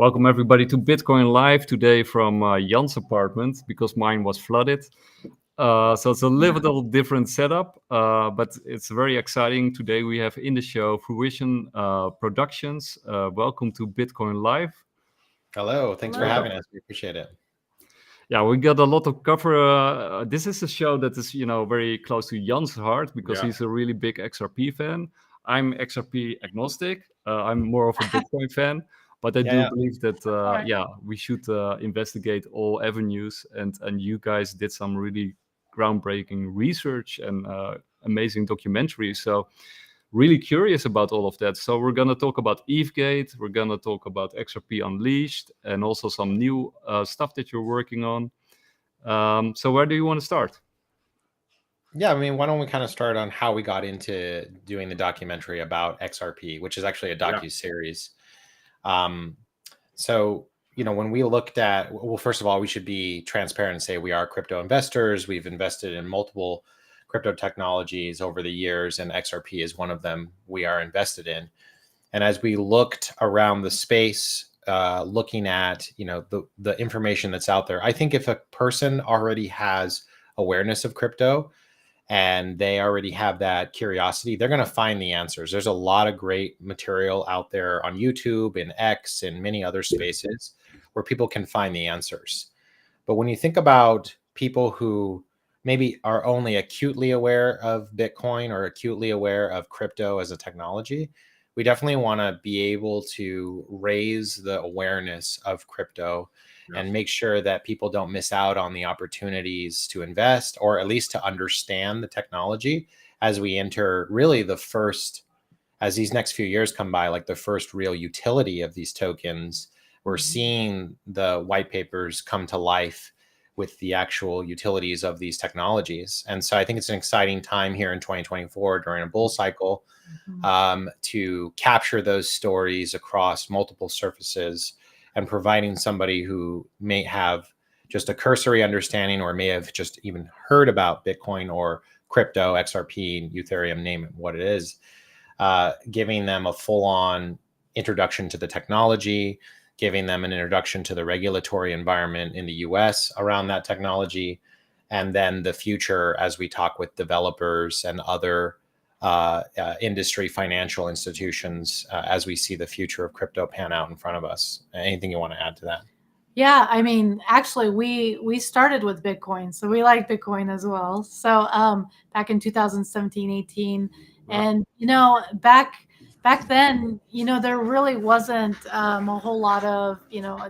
Welcome everybody to Bitcoin Live today from Jan's apartment because mine was flooded. So it's a little different setup, but it's very exciting. Today we have in the show Fruition Productions. Welcome to Bitcoin Live. Hello, thanks for having us. We appreciate it. Yeah, we got a lot to cover. This is a show that is, very close to Jan's heart because he's a really big XRP fan. I'm XRP agnostic. I'm more of a Bitcoin fan. But I do believe that, we should investigate all avenues. And you guys did some really groundbreaking research and amazing documentaries. So really curious about all of that. So we're going to talk about ETH Gate. We're going to talk about XRP Unleashed and also some new stuff that you're working on. So where do you want to start? Yeah, I mean, why don't we kind of start on how we got into doing the documentary about XRP, which is actually a docu-series. So, when we looked at, well, first of all, we should be transparent and say we are crypto investors. We've invested in multiple crypto technologies over the years, and XRP is one of them we are invested in. And as we looked around the space, looking at, the information that's out there, I think if a person already has awareness of crypto and they already have that curiosity, they're going to find the answers. There's a lot of great material out there on YouTube and X and many other spaces where people can find the answers. But when you think about people who maybe are only acutely aware of Bitcoin or acutely aware of crypto as a technology, we definitely want to be able to raise the awareness of crypto and make sure that people don't miss out on the opportunities to invest or at least to understand the technology as we enter really the first, as these next few years come by, like the first real utility of these tokens. We're seeing the white papers come to life with the actual utilities of these technologies. And so I think it's an exciting time here in 2024 during a bull cycle to capture those stories across multiple surfaces and providing somebody who may have just a cursory understanding or may have just even heard about Bitcoin or crypto, XRP, Ethereum, name it what it is, giving them a full-on introduction to the technology, giving them an introduction to the regulatory environment in the US around that technology, and then the future as we talk with developers and other industry financial institutions as we see the future of crypto pan out in front of us. Anything you want to add to that? Yeah, I mean, actually, we started with Bitcoin, so we like Bitcoin as well. So back in 2017, 18, and back then, there really wasn't a whole lot of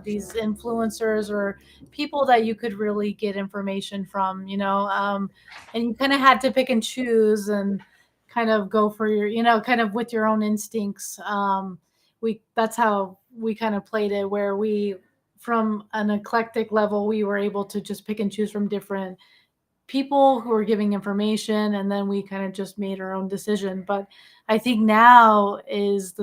these influencers or people that you could really get information from, and you kind of had to pick and choose and kind of go for your, kind of with your own instincts. That's how we kind of played it, where from an eclectic level, we were able to just pick and choose from different people who were giving information, and then we kind of just made our own decision. But I think now is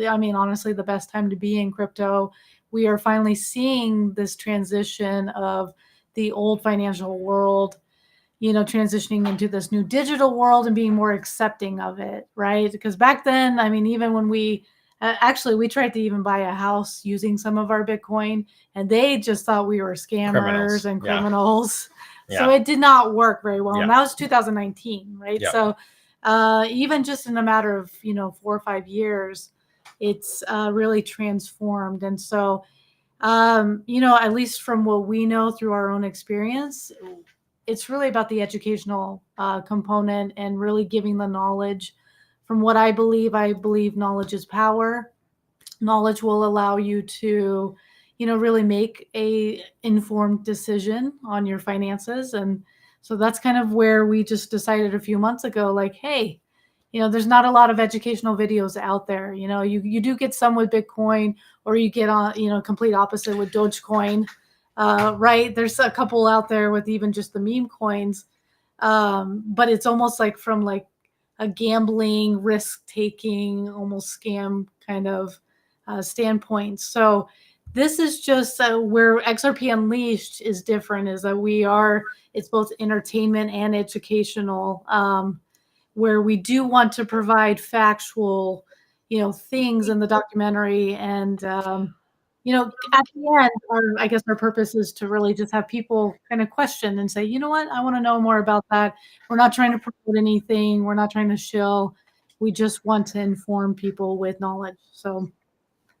honestly, the best time to be in crypto. We are finally seeing this transition of the old financial world, transitioning into this new digital world and being more accepting of it, right? Because back then, even when we tried to even buy a house using some of our Bitcoin, and they just thought we were scammers and criminals. Yeah. So it did not work very well. Yeah. And that was 2019, right? Yeah. So even just in a matter of, 4 or 5 years, it's really transformed. And so, at least from what we know through our own experience, it's really about the educational component and really giving the knowledge. From what I believe knowledge is power. Knowledge will allow you to, really make a informed decision on your finances. And so that's kind of where we just decided a few months ago, like, hey, there's not a lot of educational videos out there. You do get some with Bitcoin, or you get on, complete opposite with Dogecoin, right? There's a couple out there with even just the meme coins. But it's almost like from like a gambling, risk-taking, almost scam kind of standpoint. So this is just where XRP Unleashed is different, is that it's both entertainment and educational, where we do want to provide factual, things in the documentary and you know, at the end, I guess our purpose is to really just have people kind of question and say, you know what, I want to know more about that. We're not trying to promote anything. We're not trying to shill. We just want to inform people with knowledge. So,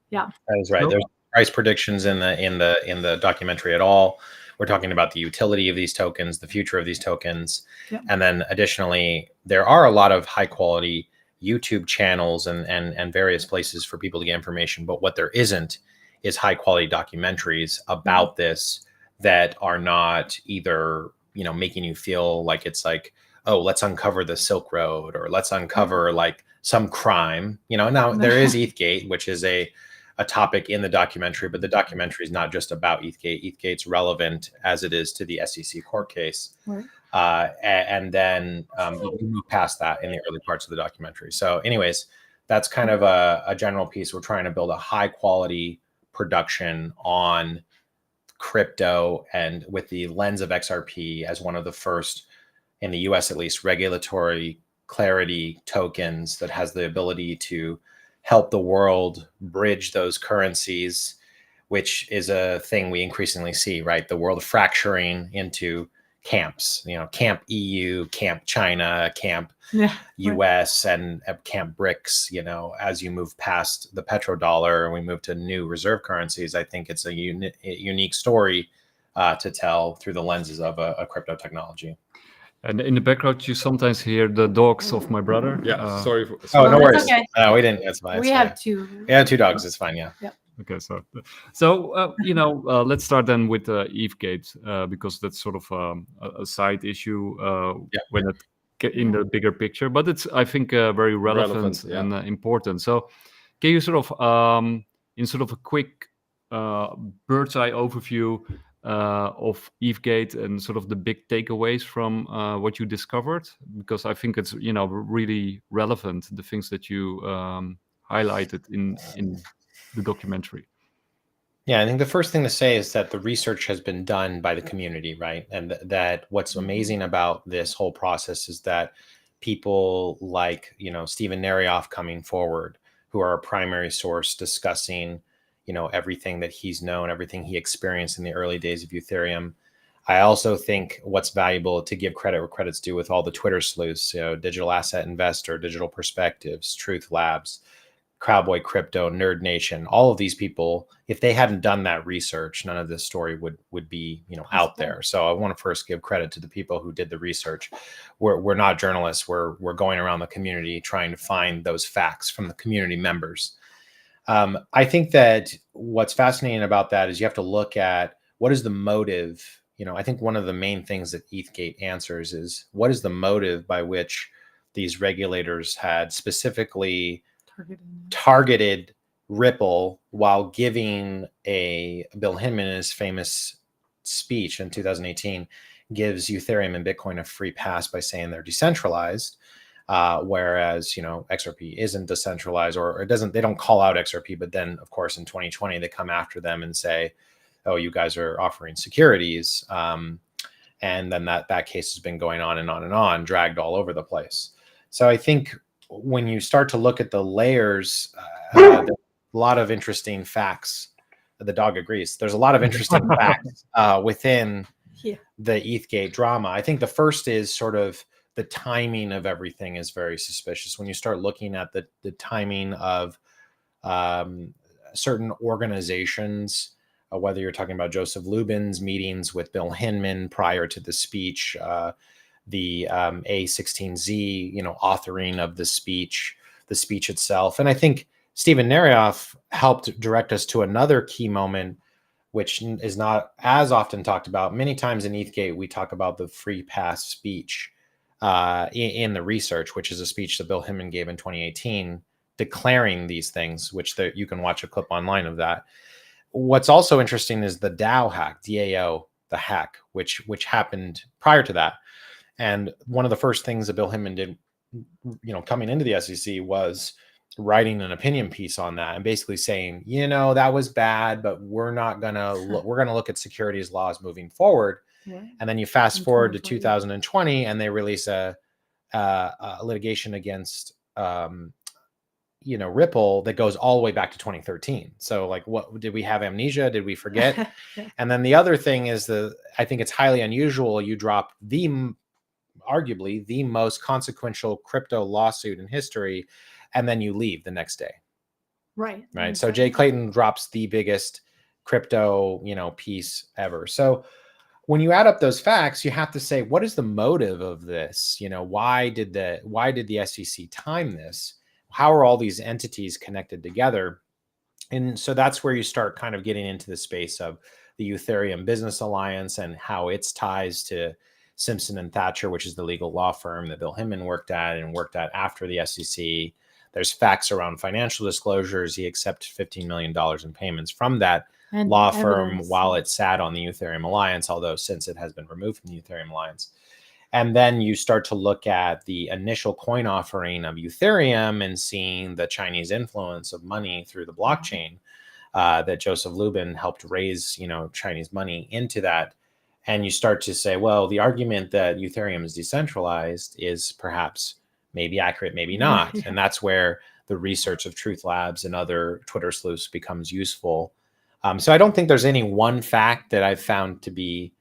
yeah. That is right. There's price predictions in the documentary at all. We're talking about the utility of these tokens, the future of these tokens. Yep. And then additionally, there are a lot of high quality YouTube channels and various places for people to get information. But what there isn't is high quality documentaries about this that are not either, you know, making you feel like it's like, oh, let's uncover the Silk Road, or let's uncover like some crime. You know, now there is ETH Gate, which is a topic in the documentary, but the documentary is not just about ETH Gate. ETH Gate's relevant as it is to the SEC court case. Right. And then you move past that in the early parts of the documentary. So anyways, that's kind of a general piece. We're trying to build a high quality production on crypto, and with the lens of XRP as one of the first, in the US at least, regulatory clarity tokens that has the ability to help the world bridge those currencies, which is a thing we increasingly see, right? The world fracturing into camps, you know, camp EU, camp China, camp US, and camp BRICS. You know, as you move past the petrodollar and we move to new reserve currencies, I think it's a unique story to tell through the lenses of a crypto technology. And in the background, you sometimes hear the dogs of my brother. Yeah, sorry. Oh, no worries. Okay. We didn't. That's fine. We have two. Yeah, two dogs. It's fine. Yeah. Yep. Okay, so you know, let's start then with ETH Gate, because that's sort of a side issue when it get in the bigger picture, but it's, I think, very relevant and important. So can you sort of in sort of a quick bird's eye overview of ETH Gate and sort of the big takeaways from what you discovered? Because I think it's, you know, really relevant, the things that you highlighted in the documentary. Yeah, I think the first thing to say is that the research has been done by the community, right? And that what's amazing about this whole process is that people like, you know, Stephen Narioff coming forward, who are a primary source discussing, you know, everything that he's known, everything he experienced in the early days of Ethereum. I also think what's valuable to give credit where credit's due with all the Twitter sleuths, you know, Digital Asset Investor, Digital Perspectives, Truth Labs, Cowboy Crypto, Nerd Nation, all of these people, if they hadn't done that research, none of this story would be, you know, out there. So I want to first give credit to the people who did the research. We're not journalists. We're going around the community trying to find those facts from the community members. I think that what's fascinating about that is you have to look at what is the motive. You know, I think one of the main things that ETH Gate answers is what is the motive by which these regulators had specifically targeted Ripple while giving Bill Hinman in his famous speech in 2018 gives Ethereum and Bitcoin a free pass by saying they're decentralized, whereas, you know, XRP isn't decentralized, or they don't call out XRP, but then of course in 2020 they come after them and say, oh, you guys are offering securities, and then that case has been going on and on and on, dragged all over the place. So I think when you start to look at the layers, there's a lot of interesting facts. The dog agrees. There's a lot of interesting facts within the ETH Gate drama. I think the first is sort of the timing of everything is very suspicious. When you start looking at the timing of certain organizations, whether you're talking about Joseph Lubin's meetings with Bill Hinman prior to the speech, the A16Z, you know, authoring of the speech itself. And I think Stephen Narioff helped direct us to another key moment, which is not as often talked about. Many times in ETH Gate, we talk about the free pass speech in the research, which is a speech that Bill Hinman gave in 2018, declaring these things, which you can watch a clip online of that. What's also interesting is the DAO hack, DAO, the hack, which happened prior to that. And one of the first things that Bill Hinman did, you know, coming into the SEC was writing an opinion piece on that and basically saying, you know, that was bad, but we're going to look at securities laws moving forward. Yeah. And then you fast forward to 2020 and they release a litigation against Ripple that goes all the way back to 2013. So like, what did we have amnesia? Did we forget? And then the other thing is I think it's highly unusual. You drop arguably the most consequential crypto lawsuit in history, and then you leave the next day. Right. Right. So Jay Clayton drops the biggest crypto, piece ever. So when you add up those facts, you have to say, what is the motive of this? Why did the SEC time this? How are all these entities connected together? And so that's where you start kind of getting into the space of the Ethereum Business Alliance and how its ties to Simpson and Thatcher, which is the legal law firm that Bill Hinman worked at after the SEC. There's facts around financial disclosures. He accepted $15 million in payments from that law firm while it sat on the Ethereum Alliance, although since it has been removed from the Ethereum Alliance. And then you start to look at the initial coin offering of Ethereum and seeing the Chinese influence of money through the blockchain that Joseph Lubin helped raise, Chinese money into that. And you start to say, well, the argument that Ethereum is decentralized is perhaps maybe accurate, maybe not. And that's where the research of Truth Labs and other Twitter sleuths becomes useful. So I don't think there's any one fact that I've found to be,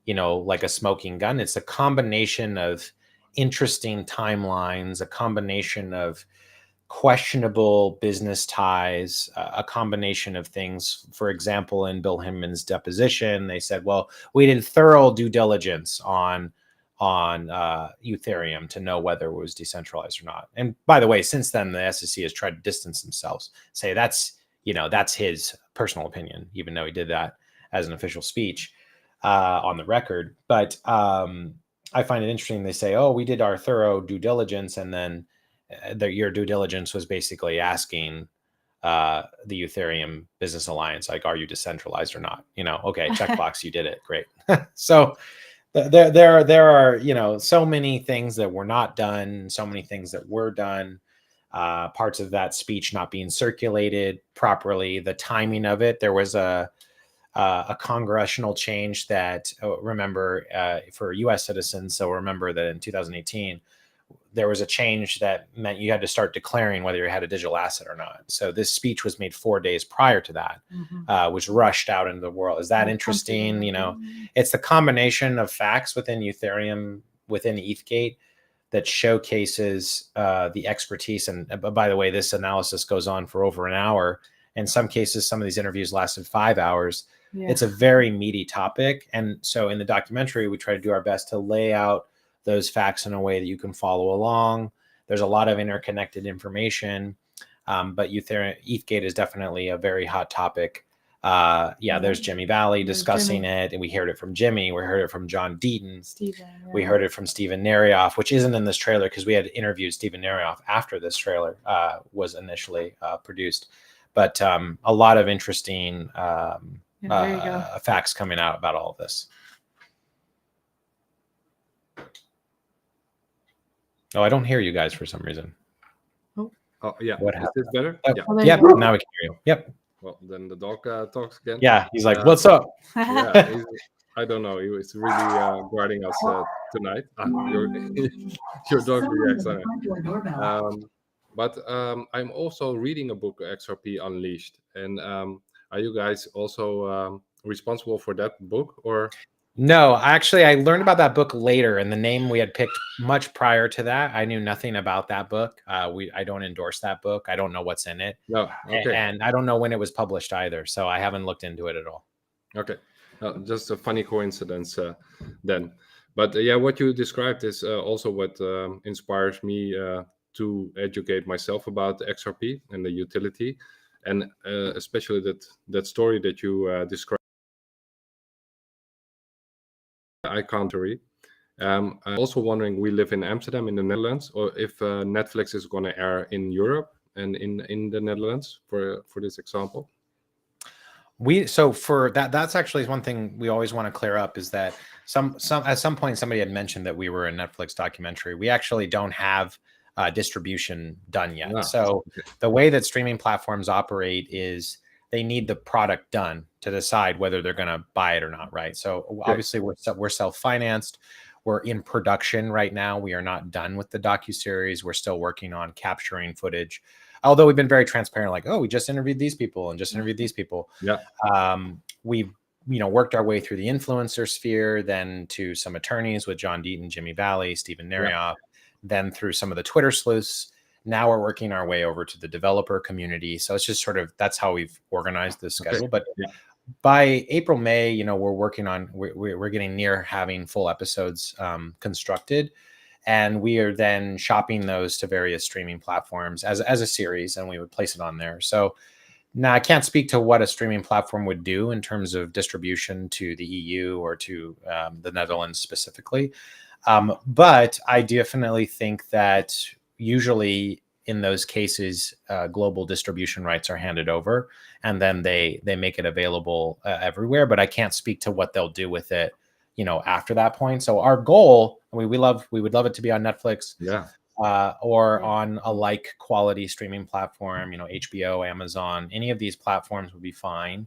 like a smoking gun. It's a combination of interesting timelines, a combination of questionable business ties, a combination of things. For example, in Bill Hinman's deposition, they said, well, we did thorough due diligence on Ethereum to know whether it was decentralized or not. And by the way, since then, the SEC has tried to distance themselves, say that's his personal opinion, even though he did that as an official speech on the record. But I find it interesting. They say, oh, we did our thorough due diligence. And then your due diligence was basically asking the Ethereum Business Alliance, like, are you decentralized or not? Okay, checkbox, you did it. Great. So there are, so many things that were not done, so many things that were done, parts of that speech not being circulated properly, the timing of it. There was a congressional change that, remember, for U.S. citizens. So remember that in 2018, there was a change that meant you had to start declaring whether you had a digital asset or not. So this speech was made 4 days prior to that, was rushed out into the world. Is that interesting? It's the combination of facts within Ethereum, within ETH Gate, that showcases the expertise. And by the way, this analysis goes on for over an hour. In some cases, some of these interviews lasted 5 hours. Yeah. It's a very meaty topic. And so in the documentary, we try to do our best to lay out those facts in a way that you can follow along. There's a lot of interconnected information, but ETH Gate is definitely a very hot topic. There's Jimmy Valley discussing it, and we heard it from Jimmy. We heard it from John Deaton. We heard it from Stephen Narioff, which isn't in this trailer because we had interviewed Stephen Narioff after this trailer was initially produced. But a lot of interesting facts coming out about all of this. Oh, I don't hear you guys for some reason. Oh yeah. What happened? Is this better? Oh, yeah. Now we can hear you. Yep. Well, then the dog talks again. Yeah, he's like, "What's up?" Yeah, I don't know. He was really guarding us tonight. Your dog reacts on it. But I'm also reading a book, XRP Unleashed, and are you guys also responsible for that book, or? No, actually, I learned about that book later, and the name we had picked much prior to that. I knew nothing about that book. I don't endorse that book. I don't know what's in it. No, okay. And I don't know when it was published either, so I haven't looked into it at all. Okay, just a funny coincidence then. But what you described is also what inspires me to educate myself about XRP and the utility, and especially that story that you described. I can't read. I'm also wondering, we live in Amsterdam in the Netherlands, or if Netflix is going to air in Europe and in the Netherlands for this example. So for that's actually one thing we always want to clear up, is that at some point somebody had mentioned that we were a Netflix documentary. We actually don't have distribution done yet. So the way that streaming platforms operate is they need the product done to decide whether they're going to buy it or not, right? So obviously we're self-financed. We're in production right now. We are not done with the docuseries. We're still working on capturing footage although we've been very transparent, like, oh, we just interviewed these people and just interviewed these people. Yeah. We've, worked our way through the influencer sphere, then to some attorneys with John Deaton, Jimmy Valley, Stephen Narioff, then through some of the Twitter sleuths. Now we're working our way over to the developer community. So it's just sort of, that's how we've organized this schedule. But by April, May, we're working on, we're getting near having full episodes constructed. And we are then shopping those to various streaming platforms as a series, and we would place it on there. So now I can't speak to what a streaming platform would do in terms of distribution to the EU or to the Netherlands specifically. But I definitely think that usually in those cases, global distribution rights are handed over, and then they make it available everywhere. But I can't speak to what they'll do with it, after that point. So our goal, we would love it to be on Netflix, or on a like quality streaming platform, HBO, Amazon, any of these platforms would be fine.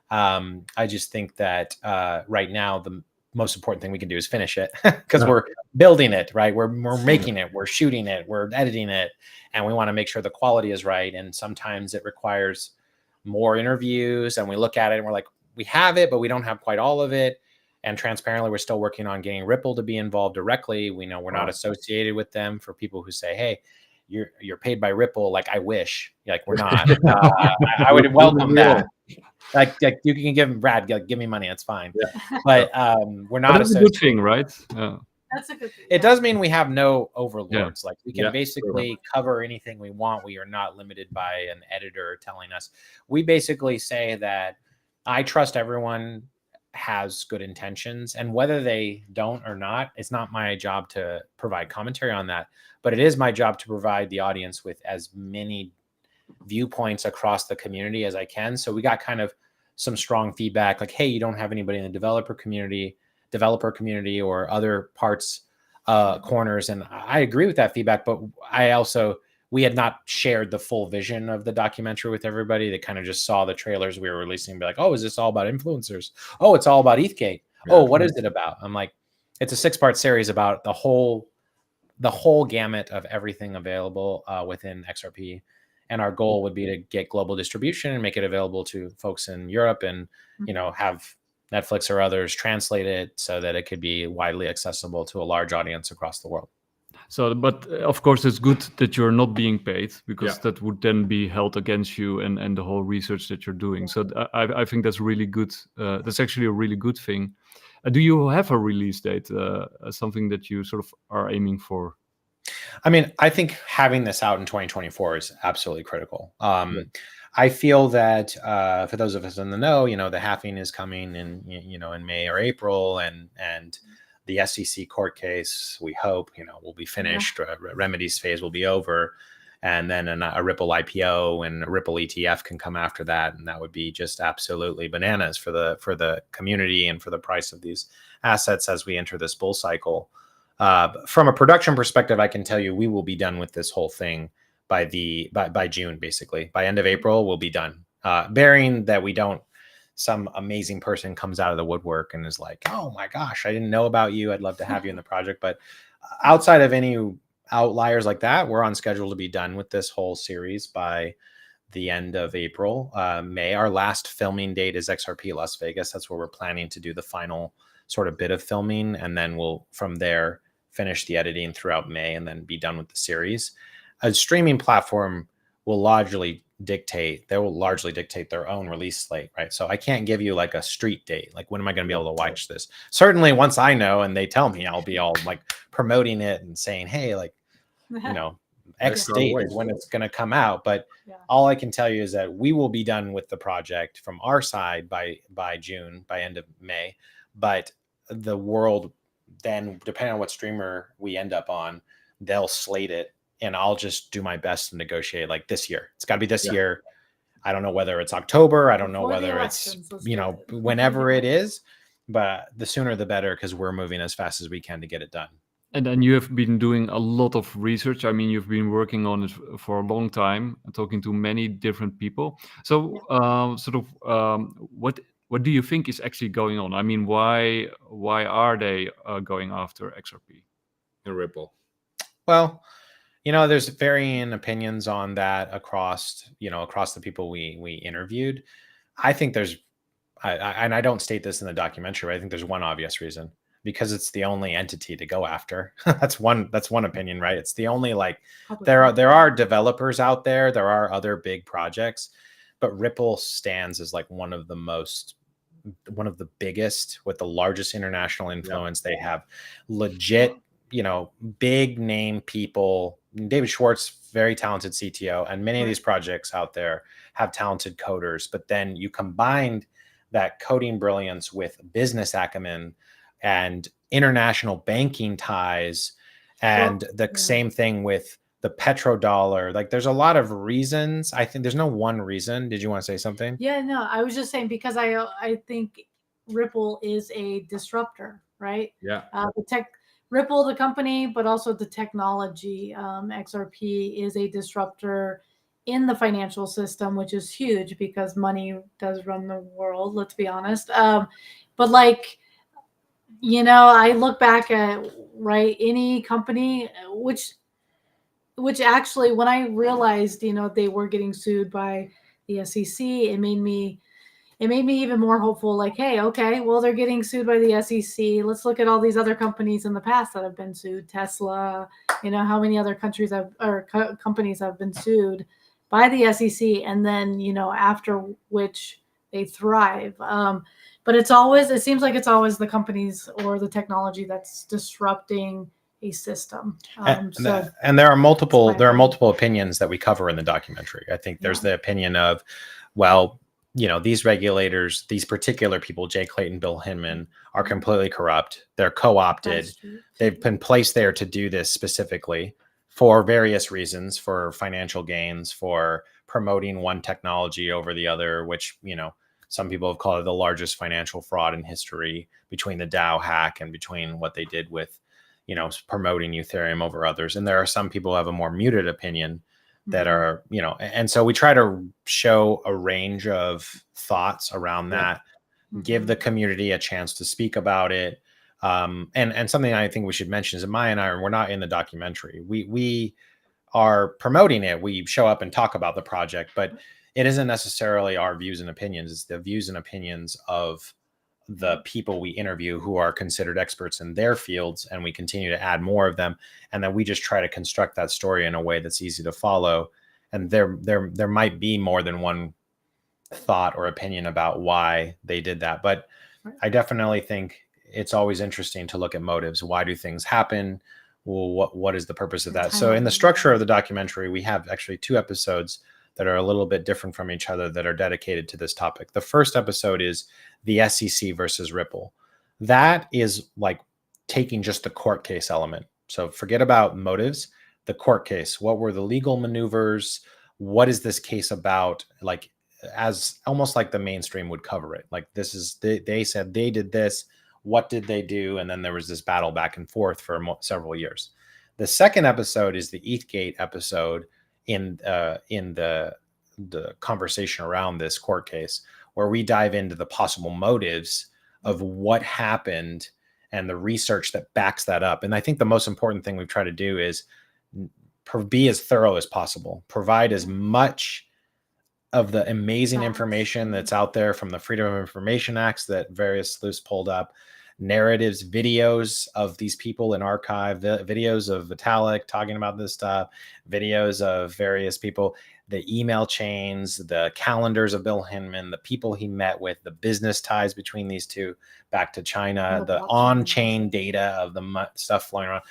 I just think that right now the most important thing we can do is finish it, because we're building it, right? We're making it, we're shooting it, we're editing it, and we want to make sure the quality is right. And sometimes it requires more interviews, and we look at it and we're like, we have it, but we don't have quite all of it. And transparently, we're still working on getting Ripple to be involved directly. We know we're not associated with them. For people who say, hey, you're paid by Ripple, like, I wish, like, we're not. I would welcome that. Like you can give Brad, give me money, it's fine. But we're not. That's a good thing, right? That's a good thing. It does mean we have no overlords. Like, we can basically cover anything we want. We are not limited by an editor telling us. We basically say that I trust everyone has good intentions, and whether they don't or not, it's not my job to provide commentary on that, but it is my job to provide the audience with as many viewpoints across the community as I can. So we got kind of some strong feedback, like, hey, you don't have anybody in the developer community or other parts, corners. And I agree with that feedback, but we had not shared the full vision of the documentary with everybody. They kind of just saw the trailers we were releasing and be like, oh, is this all about influencers? Oh, it's all about ETH Gate. Oh, what is it about? I'm like, it's a 6-part series about the whole gamut of everything available within XRP. And our goal would be to get global distribution and make it available to folks in Europe, and, have Netflix or others translate it so that it could be widely accessible to a large audience across the world. So, but of course, it's good that you're not being paid, because that would then be held against you and the whole research that you're doing. So I think that's really good. That's actually a really good thing. Do you have a release date, something that you sort of are aiming for? I mean, I think having this out in 2024 is absolutely critical. I feel that for those of us in the know, the halving is coming in May or April, and the SEC court case, we hope, will be finished. Remedies phase will be over, and then a Ripple IPO and a Ripple ETF can come after that, and that would be just absolutely bananas for the community and for the price of these assets as we enter this bull cycle. From a production perspective, I can tell you we will be done with this whole thing by June, basically. By end of April, we'll be done. Bearing that we don't, some amazing person comes out of the woodwork and is like, oh my gosh, I didn't know about you. I'd love to have you in the project. But outside of any outliers like that, we're on schedule to be done with this whole series by the end of April. May, our last filming date is XRP Las Vegas. That's where we're planning to do the final sort of bit of filming. And then we'll, from there, finish the editing throughout May and then be done with the series. A streaming platform will largely dictate their own release slate, right? So I can't give you like a street date. Like, when am I going to be able to watch this? Certainly once I know and they tell me, I'll be all like promoting it and saying, hey, like, X date is when it's going to come out. But all I can tell you is that we will be done with the project from our side by June, by end of May. But the world then, depending on what streamer we end up on, they'll slate it. And I'll just do my best to negotiate like this year. It's got to be this year. I don't know whether it's October. I don't know whether it's, whenever it is, but the sooner the better, because we're moving as fast as we can to get it done. And then you have been doing a lot of research. I mean, you've been working on it for a long time, talking to many different people. So what do you think is actually going on? I mean, why are they going after XRP and Ripple? Well, You know, there's varying opinions on that across, across the people we interviewed. I think there's, and I don't state this in the documentary, but I think there's one obvious reason, because it's the only entity to go after. That's one opinion, right? It's the only, like, there are developers out there, there are other big projects, but Ripple stands as like one of the biggest, with the largest international influence. They have legit, big name people. David Schwartz, very talented CTO, and many of these projects out there have talented coders. But then you combined that coding brilliance with business acumen and international banking ties, and the same thing with the petrodollar. Like, there's a lot of reasons. I think there's no one reason. Did you want to say something? Yeah, no, I was just saying, because I think Ripple is a disruptor, right? Yeah. Ripple, the company, but also the technology. XRP is a disruptor in the financial system, which is huge because money does run the world, let's be honest. But like, I look back at, right, any company, which actually, when I realized, they were getting sued by the SEC, it made me even more hopeful. Like, hey, okay, well, they're getting sued by the SEC. Let's look at all these other companies in the past that have been sued. Tesla, how many other companies have been sued by the SEC, and then, after which they thrive. But it seems like it's always the companies or the technology that's disrupting a system. And there are multiple opinions that we cover in the documentary. I think there's the opinion of, well, these regulators, these particular people, Jay Clayton, Bill Hinman, are completely corrupt. They're co-opted. They've been placed there to do this specifically for various reasons, for financial gains, for promoting one technology over the other, which, some people have called it the largest financial fraud in history, between the DAO hack and between what they did with, promoting Ethereum over others. And there are some people who have a more muted opinion that are, and so we try to show a range of thoughts around that, give the community a chance to speak about it. And something I think we should mention is that Maya and I, we're not in the documentary. We are promoting it. We show up and talk about the project, but it isn't necessarily our views and opinions. It's the views and opinions of the people we interview who are considered experts in their fields, and we continue to add more of them. And then we just try to construct that story in a way that's easy to follow. And there might be more than one thought or opinion about why they did that. But I definitely think it's always interesting to look at motives. Why do things happen? Well, what is the purpose of that? So in the structure of the documentary, we have actually 2 episodes that are a little bit different from each other that are dedicated to this topic. The first episode is the SEC versus Ripple. That is like taking just the court case element. So forget about motives, the court case. What were the legal maneuvers? What is this case about? Like, as almost like the mainstream would cover it. Like, this is, they said they did this. What did they do? And then there was this battle back and forth for several years. The second episode is the ETH Gate episode, in the conversation around this court case, where we dive into the possible motives of what happened and the research that backs that up. And I think the most important thing we've tried to do is be as thorough as possible, provide as much of the amazing information that's out there from the Freedom of Information Acts that various sleuths pulled up, narratives, videos of these people in archive, videos of Vitalik talking about this stuff, videos of various people, the email chains, the calendars of Bill Hinman, the people he met with, the business ties between these two back to China, the on-chain data of the stuff flowing around.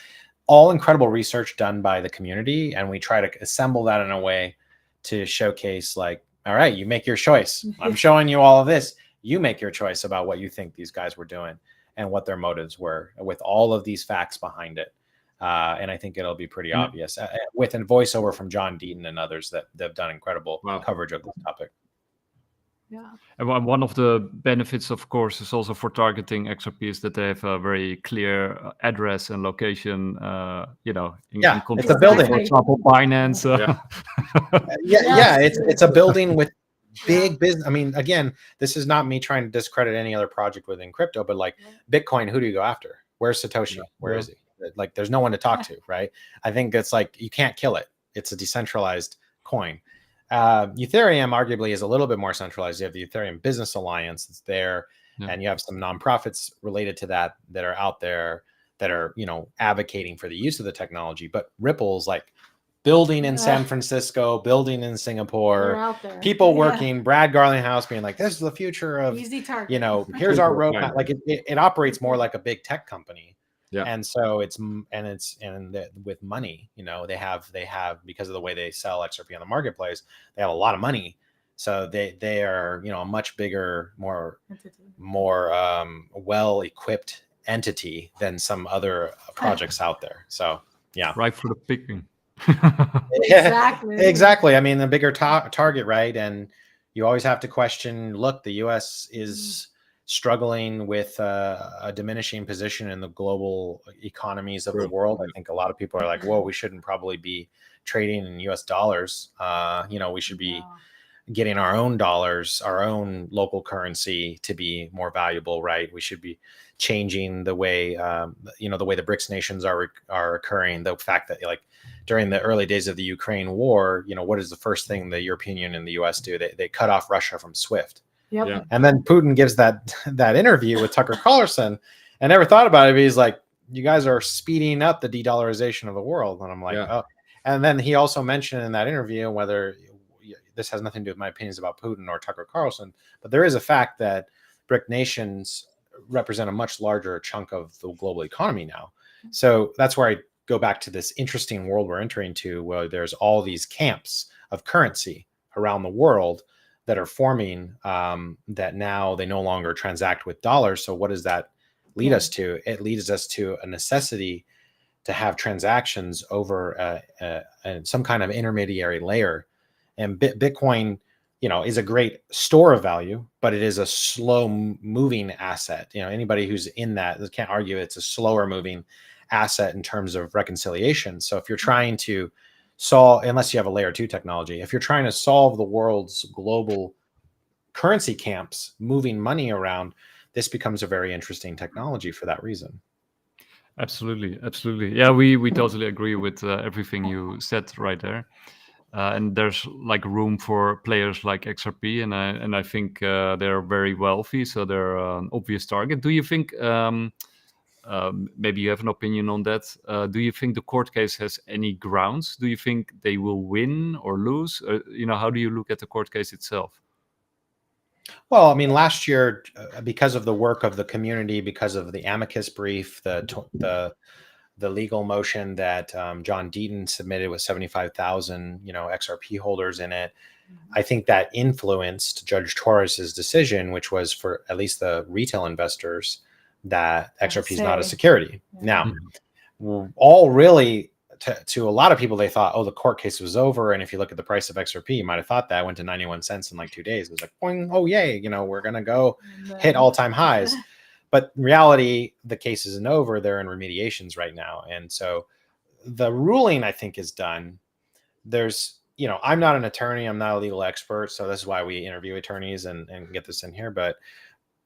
All incredible research done by the community. And we try to assemble that in a way to showcase, like, all right, you make your choice. I'm showing you all of this. You make your choice about what you think these guys were doing and what their motives were, with all of these facts behind it. And I think it'll be pretty obvious with a voiceover from John Deaton and others that have done incredible coverage of this topic. Yeah. And one of the benefits, of course, is also for targeting XRP is that they have a very clear address and location, in it's a building. For example, Binance. It's a building with big business. I mean, again, this is not me trying to discredit any other project within crypto, but like Bitcoin, who do you go after? Where's Satoshi? Where is he? Like there's no one to talk to, right? I think it's like you can't kill it. It's a decentralized coin. Ethereum arguably is a little bit more centralized. You have the Ethereum Business Alliance that's there, and you have some nonprofits related to that are out there that are, you know, advocating for the use of the technology. But Ripple's like building in San Francisco, building in Singapore, people working, Brad Garlinghouse being like, this is the future of, easy target. You know, here's our roadmap. Like it operates more like a big tech company. Yeah. And so with money, you know, they have, because of the way they sell XRP on the marketplace, they have a lot of money. So they are, you know, a much bigger, more well-equipped entity than some other projects out there. So yeah. Right for the picking. Exactly. I mean, the bigger target, right? And you always have to question, look, the US is struggling with a diminishing position in the global economies of the world. I think a lot of people are like, whoa, we shouldn't probably be trading in US dollars. You know, we should be getting our own dollars, our own local currency to be more valuable, right? We should be changing the way, you know, the way the BRICS nations are occurring. The fact that, like, during the early days of the Ukraine war, you know, what is the first thing the European Union and the US do? They cut off Russia from SWIFT. Yep. Yeah. And then Putin gives that interview with Tucker Carlson. I never thought about it, but he's like, you guys are speeding up the de-dollarization of the world. And I'm like, oh. And then he also mentioned in that interview, whether this has nothing to do with my opinions about Putin or Tucker Carlson, but there is a fact that BRIC nations represent a much larger chunk of the global economy now. So that's where I go back to this interesting world we're entering to, where there's all these camps of currency around the world that are forming, that now they no longer transact with dollars. So what does that lead us to? It leads us to a necessity to have transactions over some kind of intermediary layer. And Bitcoin, you know, is a great store of value, but it is a slow moving asset. You know, anybody who's in that can't argue it's a slower moving asset in terms of reconciliation. So if you're trying to solve, unless you have a layer 2 technology, if you're trying to solve the world's global currency camps moving money around, this becomes a very interesting technology for that reason. Absolutely. Yeah, we totally agree with everything you said right there. And there's like room for players like XRP, and I think they're very wealthy, so they're an obvious target. Do you think, maybe you have an opinion on that, do you think the court case has any grounds? Do you think they will win or lose? You know, how do you look at the court case itself? Well, I mean, last year, because of the work of the community, because of the amicus brief, the legal motion that John Deaton submitted with 75,000, you know, XRP holders in it, I think that influenced Judge Torres's decision, which was for at least the retail investors that XRP is not a security. Now, all really to a lot of people, they thought, oh, the court case was over. And if you look at the price of XRP, you might have thought that went to 91 cents in like 2 days. It was like, boing, oh, yay, you know, we're going to go hit all-time highs. But in reality, the case isn't over. They're in remediations right now. And so the ruling, I think, is done. There's, you know, I'm not an attorney. I'm not a legal expert. So this is why we interview attorneys and get this in here. But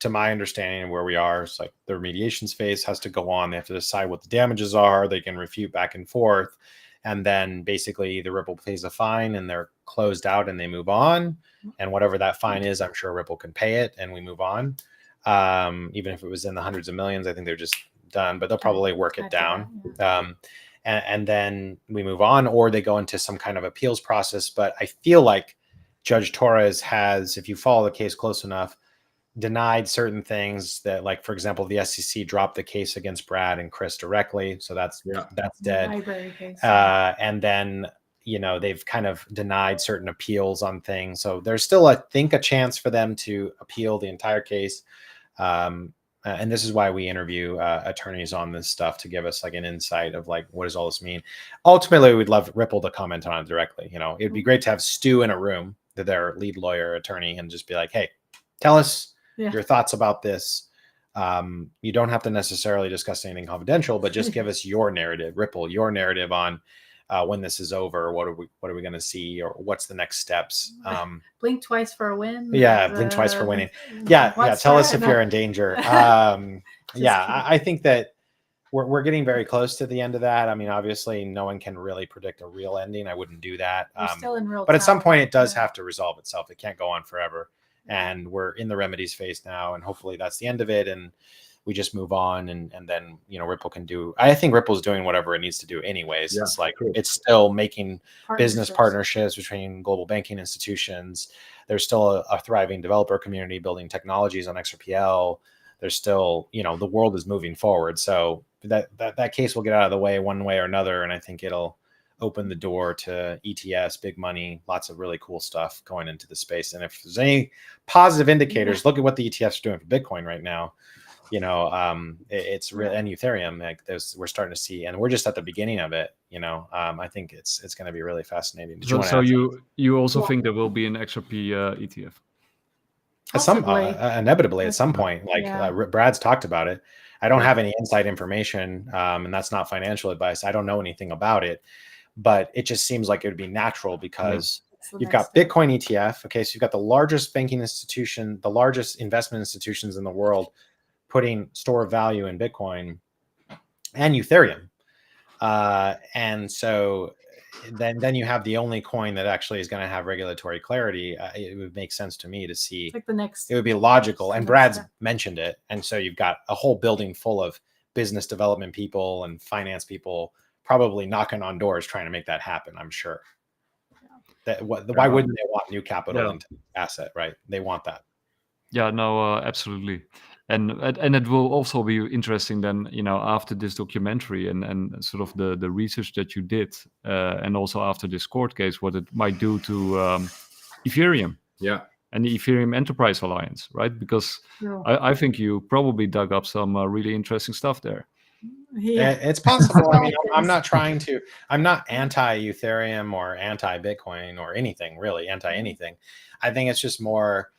to my understanding of where we are, it's like the remediations phase has to go on. They have to decide what the damages are. They can refute back and forth. And then basically the Ripple pays a fine and they're closed out and they move on. And whatever that fine is, I'm sure Ripple can pay it and we move on. Even if it was in the hundreds of millions, I think they're just done, but they'll probably work it down. And then we move on, or they go into some kind of appeals process. But I feel like Judge Torres has, if you follow the case close enough, denied certain things that, like, for example, the SEC dropped the case against Brad and Chris directly. So that's dead. And then, you know, they've kind of denied certain appeals on things. So there's still, I think, a chance for them to appeal the entire case. And this is why we interview attorneys on this stuff, to give us like an insight of like, what does all this mean? Ultimately, we'd love Ripple to comment on it directly. You know, it'd be great to have Stu in a room, their lead lawyer attorney, and just be like, hey, tell us your thoughts about this. You don't have to necessarily discuss anything confidential, but just give us your narrative, Ripple, your narrative on when this is over. What are we going to see, or what's the next steps? Blink twice for a win. Yeah, blink twice for winning. Yeah. Tell us if you're in danger. I think that we're getting very close to the end of that. I mean, obviously, no one can really predict a real ending. I wouldn't do that. We're still in real but at some time. point, it does Yeah. have to resolve itself. It can't go on forever. And we're in the remedies phase now, and hopefully that's the end of it. And we just move on, and then, you know, Ripple can do. I think Ripple's doing whatever it needs to do, anyways. Yeah, it's like cool. it's still making business Partnerships. partnerships between global banking institutions. There's still a thriving developer community building technologies on XRPL. There's still, you know, the world is moving forward. So that case will get out of the way one way or another, and I think it'll open the door to ETS, big money, lots of really cool stuff going into the space. And if there's any positive indicators, look at what the ETFs are doing for Bitcoin right now. You know, it's real, and Ethereum, like we're starting to see, and we're just at the beginning of it. You know, I think it's going to be really fascinating. So you also think there will be an XRP ETF? At some Possibly. inevitably at some point, like Yeah. Brad's talked about it. I don't have any inside information, and that's not financial advice. I don't know anything about it, but it just seems like it would be natural because you've got Bitcoin ETF. Okay, so you've got the largest banking institution, the largest investment institutions in the world putting store of value in Bitcoin and Ethereum. And so then you have the only coin that actually is going to have regulatory clarity. It would make sense to me to see. Like the next. It would be logical. And Brad's step. mentioned it. And so you've got a whole building full of business development people and finance people probably knocking on doors trying to make that happen, I'm sure. Why wouldn't they want new capital into the asset, right? They want that. Yeah, no, absolutely. And it will also be interesting then, you know, after this documentary and sort of the research that you did, and also after this court case, what it might do to Ethereum. Yeah. And the Ethereum Enterprise Alliance, right? Because I think you probably dug up some really interesting stuff there. Yeah, it's possible. I mean, I'm not anti-Ethereum or anti-Bitcoin or anything, really, anti-anything. I think it's just more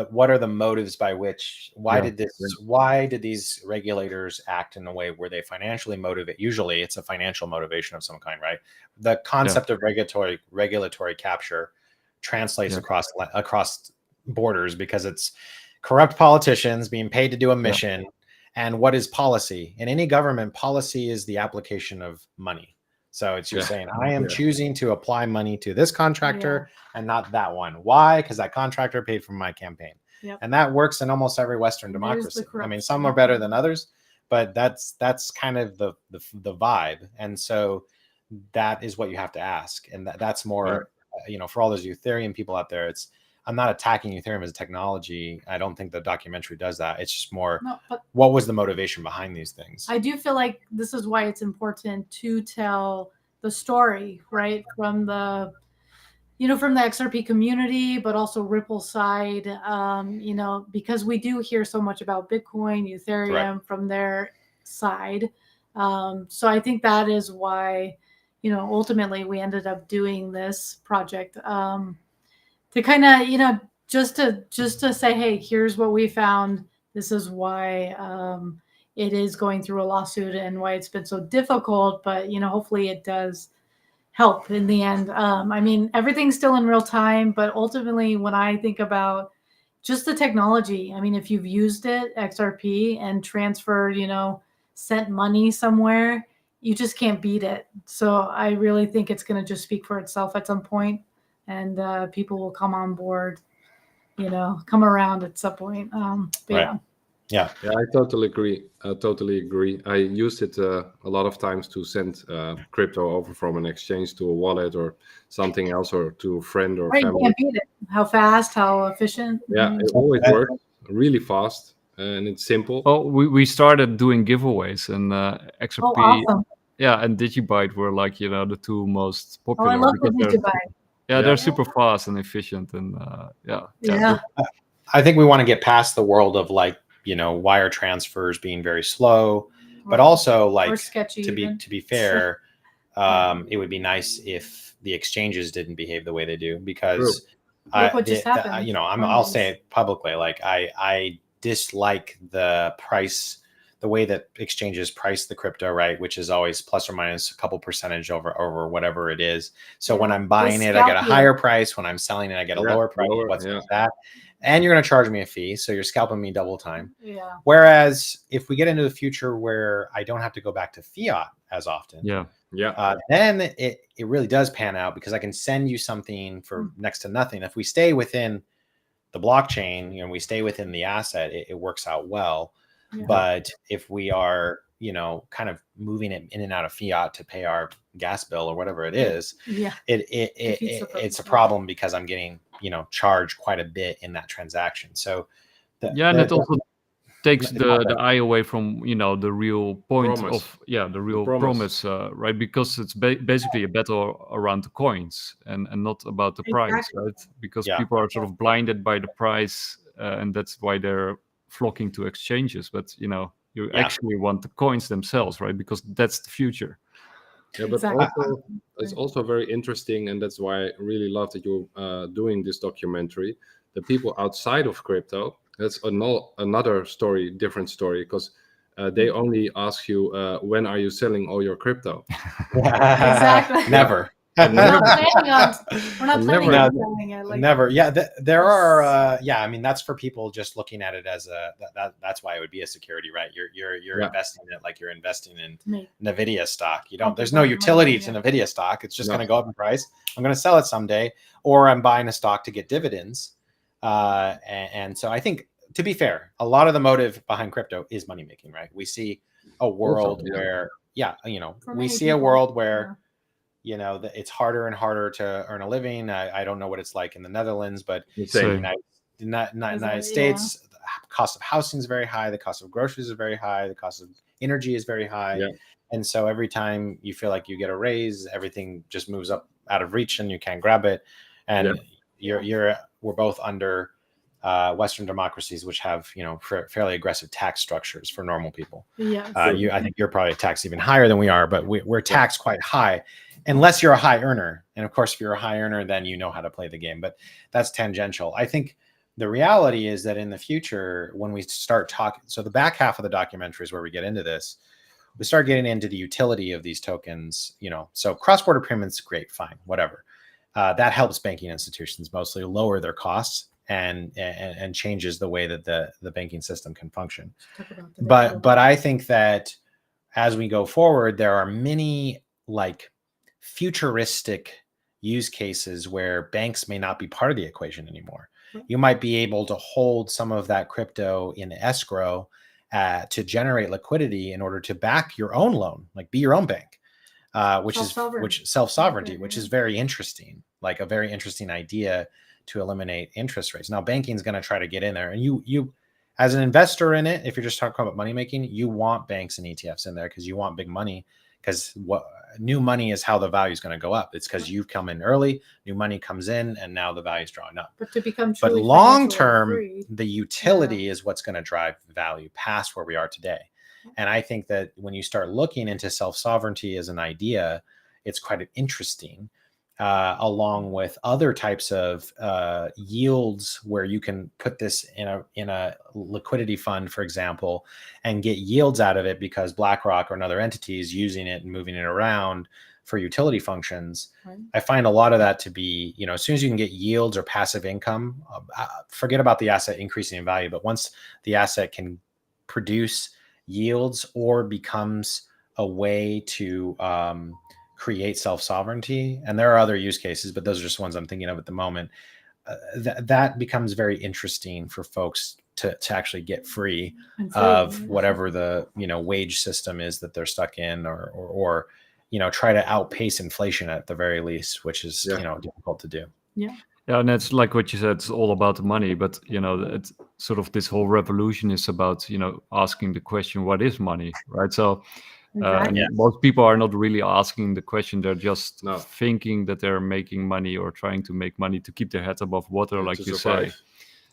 what are the motives by which, why did these regulators act in a way where they financially motivate? Usually it's a financial motivation of some kind, right? The concept of regulatory capture translates across borders because it's corrupt politicians being paid to do a mission. And what is policy? In any government, policy is the application of money. So it's you're saying, I am choosing to apply money to this contractor and not that one. Why? Because that contractor paid for my campaign. And that works in almost every Western democracy. I mean, some are better than others, but that's kind of the vibe. And so that is what you have to ask. And that's more, you know, for all those Ethereum people out there, I'm not attacking Ethereum as a technology. I don't think the documentary does that. It's just more, what was the motivation behind these things? I do feel like this is why it's important to tell the story, right? From the XRP community, but also Ripple side, you know, because we do hear so much about Bitcoin, Ethereum from their side. So I think that is why, you know, ultimately we ended up doing this project. To kind of, you know, just to say, hey, here's what we found. This is why it is going through a lawsuit and why it's been so difficult. But, you know, hopefully it does help in the end. I mean, everything's still in real time. But ultimately, when I think about just the technology, I mean, if you've used it, XRP, and transferred, you know, sent money somewhere, you just can't beat it. So I really think it's going to just speak for itself at some point. And people will come on board, you know, come around at some point. Yeah, I totally agree. I used it a lot of times to send crypto over from an exchange to a wallet or something else, or to a friend or family. You can't beat it. How fast, how efficient. Yeah, it always works really fast and it's simple. Oh, we started doing giveaways, and XRP, awesome. And Digibyte were like, you know, the two most popular. I love the Digibyte. They're super fast and efficient, and I think we want to get past the world of, like, you know, wire transfers being very slow, but also, like, to be fair, it would be nice if the exchanges didn't behave the way they do, because you know, I'll say it publicly, like I dislike the price, the way that exchanges price the crypto, right? Which is always plus or minus a couple percentage over whatever it is. So when I'm buying it, I get a higher price. When I'm selling it, I get a lower price. What's that? and you're going to charge me a fee. So you're scalping me double time. Yeah. Whereas if we get into the future where I don't have to go back to fiat as often, then it really does pan out, because I can send you something for next to nothing. If we stay within the blockchain, we stay within the asset, it works out well. Yeah. But if we are, kind of moving it in and out of fiat to pay our gas bill or whatever it is, it's a problem, because I'm getting, charged quite a bit in that transaction. So and it also takes the eye away from, the real point of the real promise, right? Because it's basically a battle around the coins and not about the price, right? Because people are sort of blinded by the price, and that's why they're flocking to exchanges. But you actually want the coins themselves, right? Because that's the future. Yeah, but also it's also very interesting, and that's why I really love that you're doing this documentary. The people outside of crypto, that's another story, different story, because they only ask you, when are you selling all your crypto? Exactly. Never. We're not planning on selling it. Never. Yeah, there are. I mean, that's for people just looking at it as that's why it would be a security, right? You're investing in it like you're investing in Nvidia stock. There's no utility to Nvidia stock. It's just going to go up in price. I'm going to sell it someday, or I'm buying a stock to get dividends. And so I think, to be fair, a lot of the motive behind crypto is money making, right? We see a world where, we see a world where, it's harder and harder to earn a living. I don't know what it's like in the Netherlands, but in the United States, the cost of housing is very high. The cost of groceries is very high. The cost of energy is very high. Yeah. And so every time you feel like you get a raise, everything just moves up out of reach and you can't grab it. And we're both under Western democracies, which have, fairly aggressive tax structures for normal people. I think you're probably taxed even higher than we are, but we're taxed quite high, unless you're a high earner. And of course, if you're a high earner, then you know how to play the game, but that's tangential. I think the reality is that in the future, when we start talking, so the back half of the documentary is where we get into this, we start getting into the utility of these tokens, so cross-border payments, great, fine, whatever. That helps banking institutions mostly lower their costs and changes the way that the banking system can function. But I think that as we go forward, there are many futuristic use cases where banks may not be part of the equation anymore. You might be able to hold some of that crypto in escrow to generate liquidity in order to back your own loan, be your own bank, which self-sovereignty, which is very interesting, a very interesting idea to eliminate interest rates. Now, banking is going to try to get in there, and you as an investor in it, if you're just talking about money making, you want banks and ETFs in there because you want big money, because new money is how the value is going to go up. It's because you've come in early, new money comes in, and now the value is drawing up. But to become truly long term, the utility is what's going to drive value past where we are today. And I think that when you start looking into self-sovereignty as an idea, it's quite interesting, along with other types of yields where you can put this in a liquidity fund, for example, and get yields out of it because BlackRock or another entity is using it and moving it around for utility functions. Right. I find a lot of that to be, as soon as you can get yields or passive income, forget about the asset increasing in value. But once the asset can produce yields or becomes a way to create self-sovereignty, and there are other use cases, but those are just ones I'm thinking of at the moment, that becomes very interesting for folks to actually get free of whatever the wage system is that they're stuck in, or try to outpace inflation at the very least, which is difficult to do. Yeah, and it's like what you said, it's all about the money, but it's sort of this whole revolution is about asking the question, what is money, right? So most people are not really asking the question, they're just thinking that they're making money or trying to make money to keep their heads above water, like you say.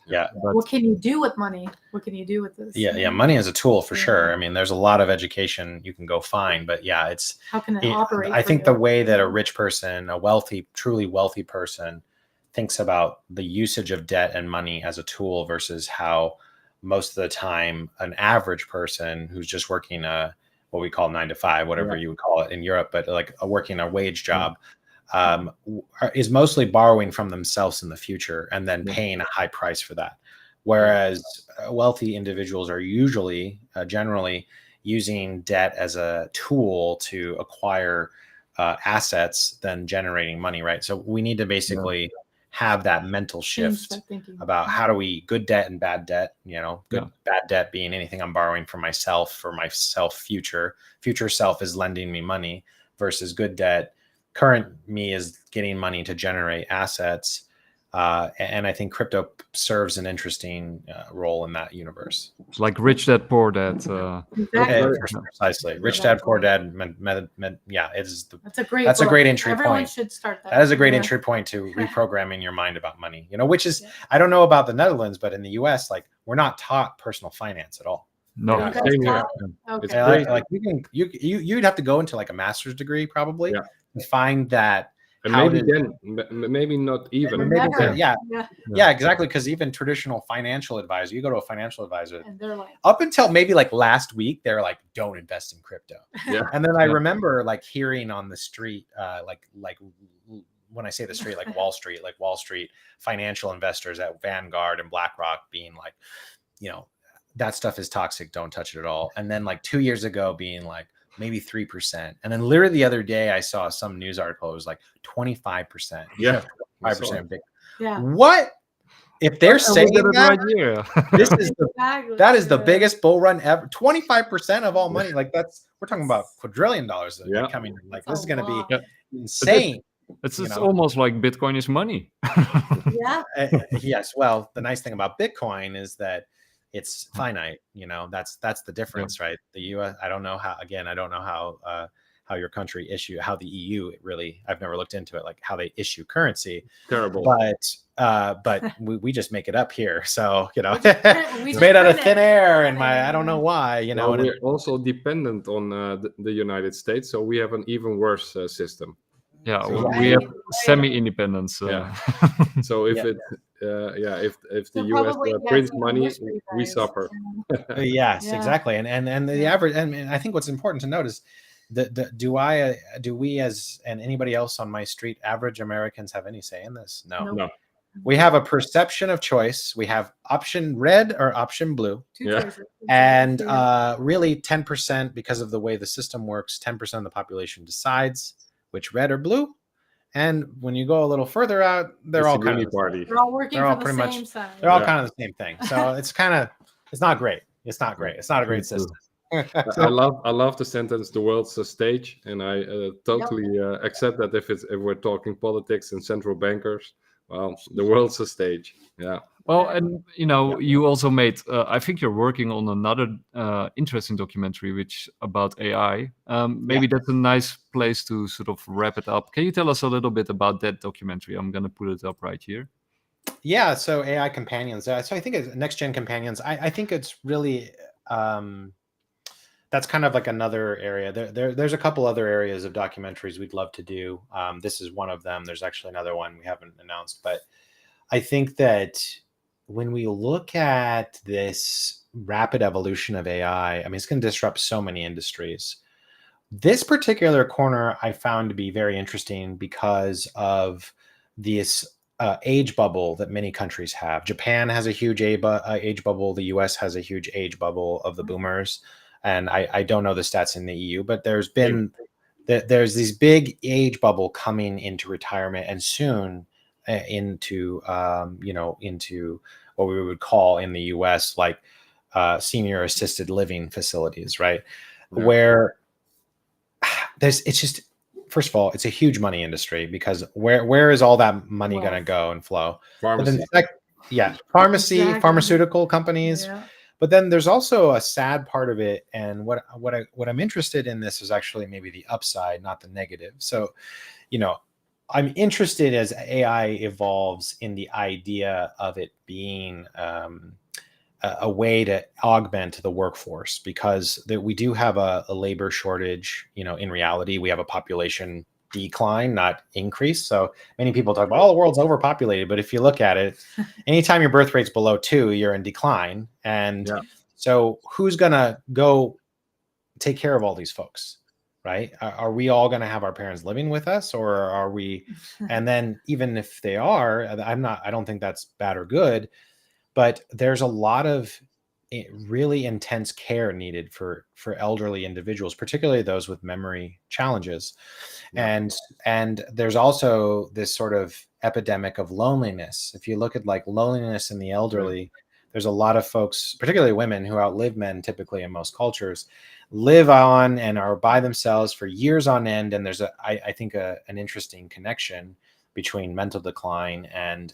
But what can you do with money? What can you do with this? Money is a tool for sure. I mean, there's a lot of education you can go find, but it's how can it operate? I think the way that a rich person, truly wealthy person, thinks about the usage of debt and money as a tool versus how most of the time an average person who's just working what we call 9 to 5, whatever you would call it in Europe, but working a wage job, is mostly borrowing from themselves in the future and then paying a high price for that. Whereas wealthy individuals are usually, generally, using debt as a tool to acquire assets than generating money, right? So we need to basically have that mental shift about how do we good debt and bad debt, bad debt being anything I'm borrowing from myself for myself future self is lending me money, versus good debt, current me is getting money to generate assets. And I think crypto serves an interesting role in that universe. It's like rich dad, poor dad. Precisely, rich dad, poor dad. That's a great entry Everyone point. should start that. That is a great entry point to reprogramming your mind about money. Which is I don't know about the Netherlands, but in the U.S., like we're not taught personal finance at all. No, Okay. Like you'd have to go into like a master's degree probably to find that. And maybe not even. Exactly. Because even traditional financial advisor, you go to a financial advisor, and they're like, up until maybe like last week, they're like, "Don't invest in crypto." Yeah. And then I remember like hearing on the street, like when I say the street, like Wall Street financial investors at Vanguard and BlackRock being like, that stuff is toxic. Don't touch it at all. And then like 2 years ago, being like, maybe 3%. And then literally the other day I saw some news article. It was like 25%. Yeah. 25% big. yeah. What? If they're saying that, this is that is the biggest bull run ever. 25% of all money. Like we're talking about $quadrillion coming. Like this is going to be insane. It's almost like Bitcoin is money. Yeah. Yes. Well, the nice thing about Bitcoin is that it's finite, that's the difference, right? The US, I don't know how your country how the EU really, I've never looked into it, like how they issue currency. Terrible. But we just make it up here. So, it's made out of thin air and I don't know why, we're also dependent on the United States. So we have an even worse system. Yeah, we have semi-independence. So if if the US prints money, we suffer. Yes, exactly. And the average, and I think what's important to note is that do we as and anybody else on my street, average Americans, have any say in this? No. We have a perception of choice. We have option red or option blue. And really 10%, because of the way the system works, 10% of the population decides which red or blue. And when you go a little further out, they're all kind of party. They're all working for the same side. They're all kind of the same thing. So it's not great. It's not great. It's not a great system. I love the sentence, the world's a stage, and I totally accept that if we're talking politics and central bankers, well, the world's a stage. Yeah. Well, and you also made. I think you're working on another interesting documentary, which about AI. Maybe that's a nice place to sort of wrap it up. Can you tell us a little bit about that documentary? I'm going to put it up right here. Yeah. So AI companions. So I think it's next gen companions. I think it's really. That's kind of like another area. There's a couple other areas of documentaries we'd love to do. This is one of them. There's actually another one we haven't announced, but I think that when we look at this rapid evolution of AI, I mean, it's going to disrupt so many industries. This particular corner I found to be very interesting because of this age bubble that many countries have. Japan has a huge age bubble. The US has a huge age bubble of the boomers. And I don't know the stats in the EU, but there's this big age bubble coming into retirement and soon into what we would call in the US like senior assisted living facilities, right? Yeah. Where it's just, first of all, it's a huge money industry because where is all that money going to go and flow? Pharmacy. Exactly. Pharmaceutical companies. Yeah. But then there's also a sad part of it, and what I'm interested in this is actually maybe the upside, not the negative. So, I'm interested as AI evolves in the idea of it being a way to augment the workforce, because we do have a labor shortage. In reality, we have a population decline, not increase. So many people talk about, the world's overpopulated, but if you look at it, anytime your birth rate's below 2, you're in decline. And so who's gonna go take care of all these folks? right? Are we all going to have our parents living with us, or are we? And then even if they are, I don't think that's bad or good, but there's a lot of really intense care needed for elderly individuals, particularly those with memory challenges. Yeah. And there's also this sort of epidemic of loneliness. If you look at like loneliness in the elderly, there's a lot of folks, particularly women, who outlive men typically in most cultures, live on and are by themselves for years on end. And there's I think an interesting connection between mental decline and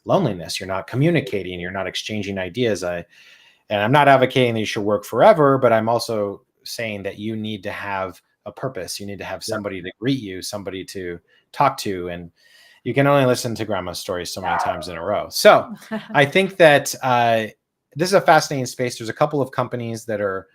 loneliness. You're not communicating, you're not exchanging ideas. And I'm not advocating that you should work forever, but I'm also saying that you need to have a purpose. You need to have somebody to greet you, somebody to talk to, and you can only listen to grandma's stories so many times in a row. So I think that this is a fascinating space. There's a couple of companies that are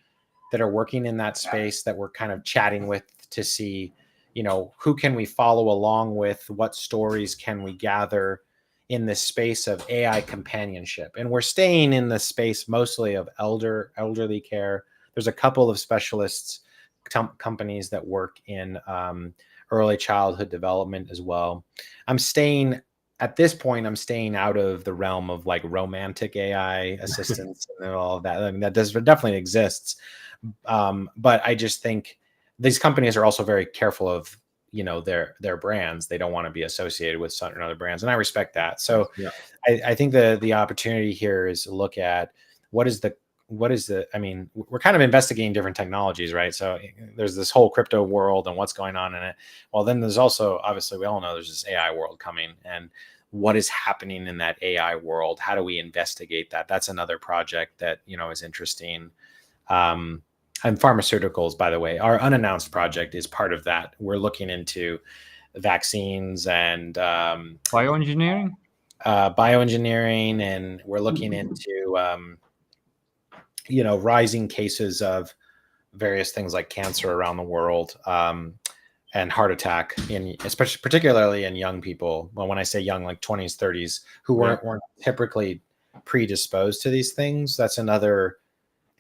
working in that space that we're kind of chatting with to see, who can we follow along with, what stories can we gather in this space of AI companionship. And we're staying in the space mostly of elderly care. There's a couple of specialists companies that work in early childhood development as well. At this point, I'm staying out of the realm of like romantic AI assistants and all of that. I mean, that definitely exists. But I just think these companies are also very careful of, their brands. They don't want to be associated with certain other brands. And I respect that. So I think the opportunity here is to look at what is the, I mean, we're kind of investigating different technologies, right? So there's this whole crypto world and what's going on in it. Well, then there's also, obviously, we all know there's this AI world coming, and what is happening in that AI world? How do we investigate that? That's another project that, is interesting. And pharmaceuticals, by the way, our unannounced project is part of that. We're looking into vaccines and Bioengineering, and we're looking into rising cases of various things like cancer around the world, and heart attack, especially particularly in young people. Well, when I say young, like 20s, 30s, who weren't typically predisposed to these things. That's another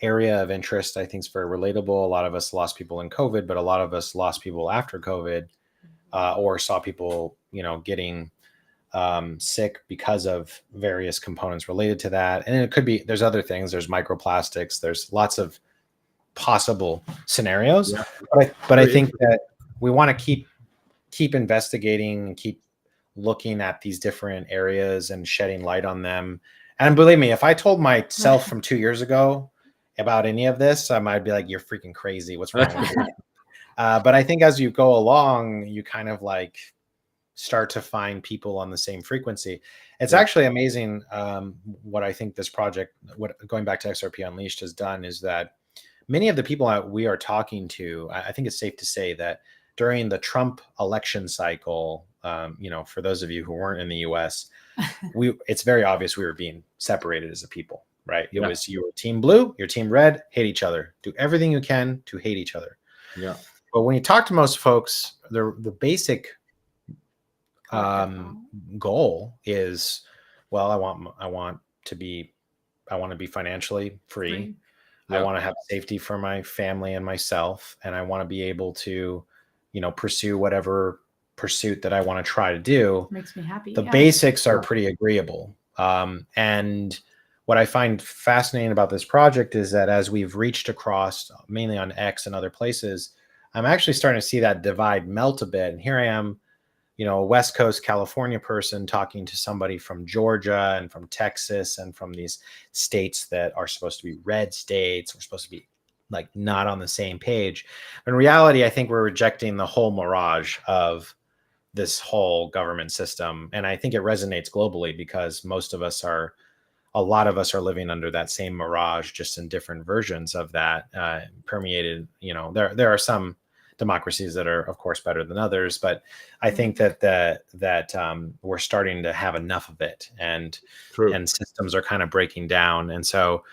area of interest. I think is very relatable. A lot of us lost people in COVID, but a lot of us lost people after COVID, or saw people, getting sick because of various components related to that. And it could be, there's other things, there's microplastics, there's lots of possible scenarios. But I think that we want to keep investigating and keep looking at these different areas and shedding light on them. And believe me, if I told myself from 2 years ago about any of this, I might be like, you're freaking crazy. What's wrong with you? But I think as you go along, you kind of like start to find people on the same frequency. It's actually amazing. What I think this project, going back to XRP Unleashed, has done is that many of the people that we are talking to, I think it's safe to say that during the Trump election cycle, for those of you who weren't in the US, it's very obvious we were being separated as a people, right? It was, you were team blue, your team red, hate each other, do everything you can to hate each other. Yeah. But when you talk to most folks, the basic goal is, well, I want to be financially free. I want to have safety for my family and myself, and I want to be able to, pursue whatever pursuit that I want to try to do. Makes me happy. The basics are pretty agreeable. And what I find fascinating about this project is that as we've reached across, mainly on X and other places, I'm actually starting to see that divide melt a bit. And here I am, a West Coast California person talking to somebody from Georgia and from Texas and from these states that are supposed to be red states. We're supposed to be like not on the same page. In reality, I think we're rejecting the whole mirage of this whole government system. And I think it resonates globally because a lot of us are living under that same mirage, just in different versions of that, permeated. There are some democracies that are, of course, better than others, but I think that we're starting to have enough of it, and systems are kind of breaking down. And so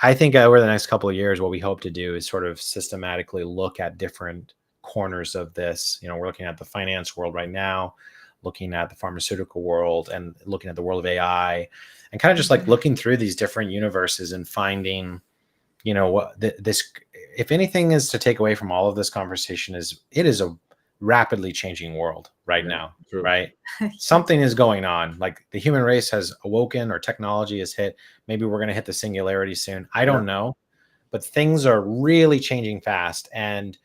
I think over the next couple of years, what we hope to do is sort of systematically look at different corners of this. We're looking at the finance world right now, looking at the pharmaceutical world, and looking at the world of AI, and kind of just like looking through these different universes and finding, you know, what this, if anything is to take away from all of this conversation, is it is a rapidly changing world right now, true. right? Something is going on. Like the human race has awoken, or technology has hit. Maybe we're going to hit the singularity soon. I don't know, but things are really changing fast, and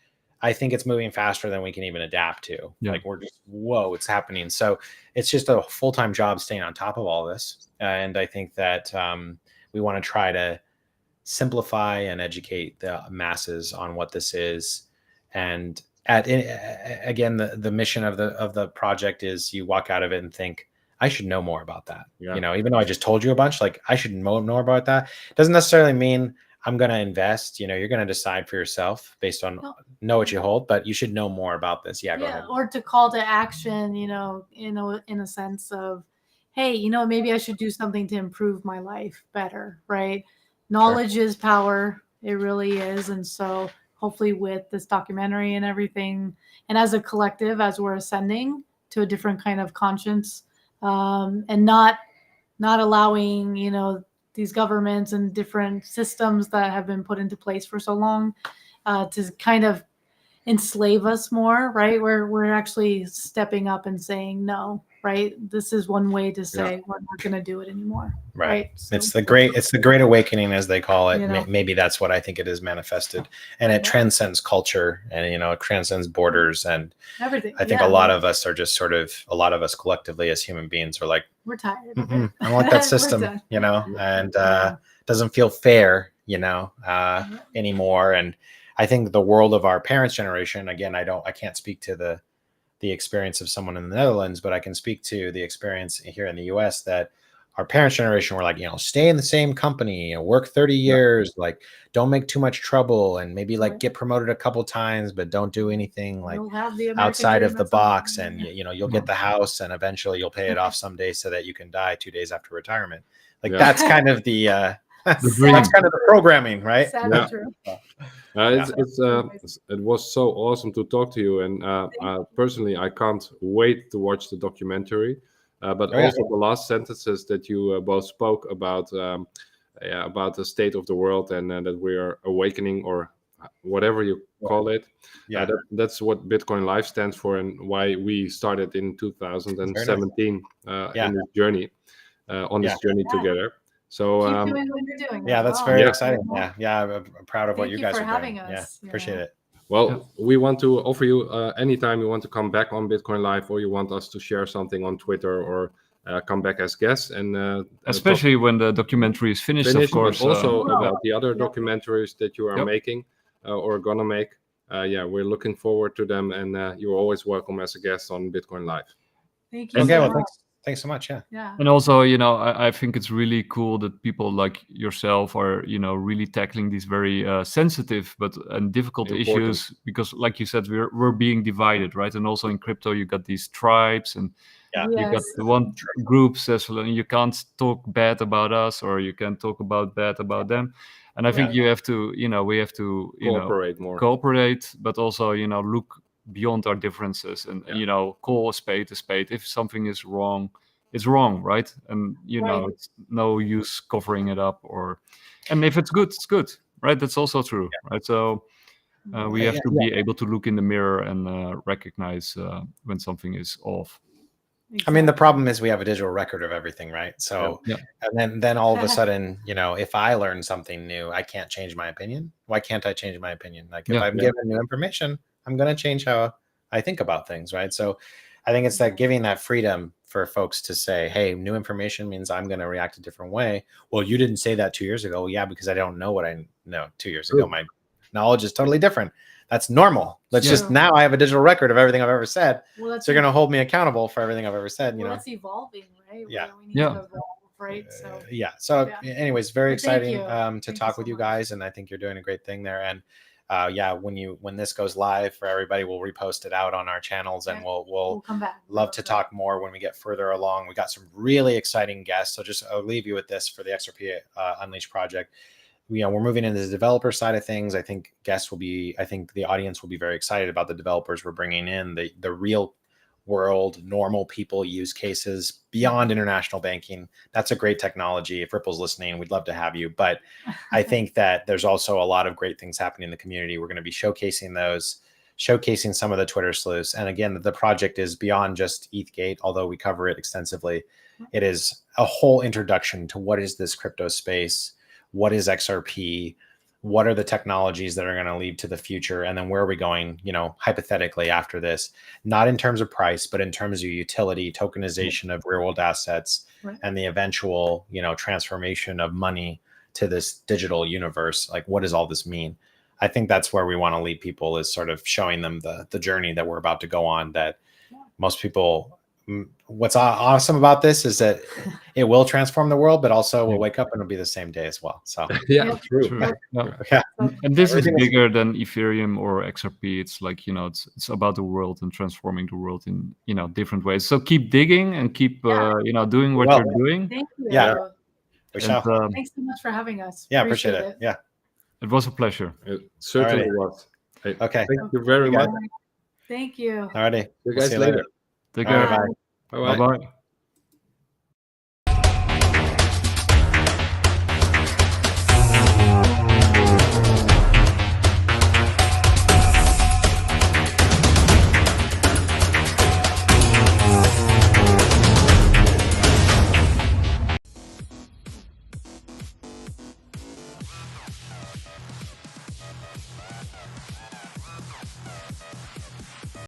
I think it's moving faster than we can even adapt to. Like we're just, whoa, it's happening. So it's just a full-time job staying on top of all this. And I think that we want to try to simplify and educate the masses on what this is. And again, the mission of the project is you walk out of it and think, I should know more about that. You know, even though I just told you a bunch, like I should know more about that. It doesn't necessarily mean I'm going to invest. You know, you're going to decide for yourself based on know what you hold, but you should know more about this. Go ahead. Or to call to action, you know, in a sense of, hey, you know, maybe I should do something to improve my life better, right? Knowledge is power. It really is. And so hopefully with this documentary and everything, and as a collective, as we're ascending to a different kind of conscience, and not allowing, you know, these governments and different systems that have been put into place for so long to kind of enslave us more, right? We're actually stepping up and saying, no, right? This is one way to say we're not going to do it anymore. Right. So, it's the great awakening, as they call it. You know, maybe that's what I think it is manifested, and it transcends culture, and, you know, it transcends borders and everything. I think a lot of us are just sort of, a lot of us collectively as human beings are like, we're tired. I don't like that system, you know, and doesn't feel fair, you know, anymore. And I think the world of our parents' generation, again, I can't speak to the experience of someone in the Netherlands, but I can speak to the experience here in the US, that our parents' generation were like, you know, stay in the same company and work 30 years, like don't make too much trouble, and maybe like get promoted a couple times, but don't do anything like outside of the box. And, you know, you'll get the house and eventually you'll pay it off someday so that you can die 2 days after retirement. Like that's kind of that's kind of the programming, right? It was so awesome to talk to you, and personally, I can't wait to watch the documentary. But also the last sentences that you both spoke about the state of the world, and that we are awakening, or whatever you call it. That's what Bitcoin Live stands for, and why we started in 2017 in this journey, on this journey together. So keep doing what you're doing. That's very exciting. I'm proud of what you guys are doing. Appreciate it. Well, we want to offer you anytime you want to come back on Bitcoin Live, or you want us to share something on Twitter, or come back as guests, and especially when the documentary is finished, of course. But also about the other documentaries that you are making or gonna make. We're looking forward to them, and you're always welcome as a guest on Bitcoin Live. Thank you. Okay, well, thanks so much. Yeah. And also, you know, I think it's really cool that people like yourself are, you know, really tackling these very sensitive and difficult issues, because, like you said, we're being divided, right? And also in crypto, you got these tribes, and you got the one group says you can't talk bad about us, or you can't talk bad about them. And I think you have to, you know, we have to, cooperate, but also, you know, look beyond our differences, and you know, call a spade a spade. If something is wrong, it's wrong, right? And you know, it's no use covering it up, and if it's good, it's good, right? That's also true, right? So we have to be able to look in the mirror and recognize when something is off. I mean, the problem is we have a digital record of everything, right? So, and then all of a sudden, you know, if I learn something new, I can't change my opinion. Why can't I change my opinion? Like if I'm given new information, I'm going to change how I think about things, right? So I think it's that giving that freedom for folks to say, hey, new information means I'm going to react a different way. Well, you didn't say that 2 years ago. Well, yeah, because I don't know what I know 2 years ago. My knowledge is totally different. That's normal. Let's just, now I have a digital record of everything I've ever said. So you're going to hold me accountable for everything I've ever said. You know, that's evolving, right? Yeah. We need to evolve, right? So So anyways, very exciting to talk with you guys. And I think you're doing a great thing there. And when this goes live for everybody, we'll repost it out on our channels, and we'll come back. Love to talk more when we get further along. We got some really exciting guests. So I'll leave you with this for the XRP Unleashed project. We're moving into the developer side of things. I think the audience will be very excited about the developers we're bringing in, the real world, normal people use cases beyond international banking. That's a great technology. If Ripple's listening, we'd love to have you. But I think that there's also a lot of great things happening in the community. We're going to be showcasing those, showcasing some of the Twitter sleuths. And again, the project is beyond just ETH Gate, although we cover it extensively. It is a whole introduction to what is this crypto space, what is XRP, what are the technologies that are going to lead to the future, and then where are we going, you know, hypothetically after this, not in terms of price, but in terms of utility, tokenization of real world assets, and the eventual, you know, transformation of money to this digital universe. Like, what does all this mean? I think that's where we want to lead people, is sort of showing them the journey that we're about to go on, that most people, what's awesome about this is that it will transform the world, but also we'll wake up and it'll be the same day as well. So yeah, true. Yeah. And this is bigger than Ethereum or XRP. It's like, you know, it's about the world and transforming the world in, you know, different ways. So keep digging and keep, you know, doing what you're doing. Thank you. Yeah. Thanks so much for having us. Yeah, appreciate it. Yeah. It was a pleasure. It certainly was. Hey, okay. Thank you very much. Thank you. Alrighty. See you guys later. Take care. Bye. Bye-bye. Bye-bye.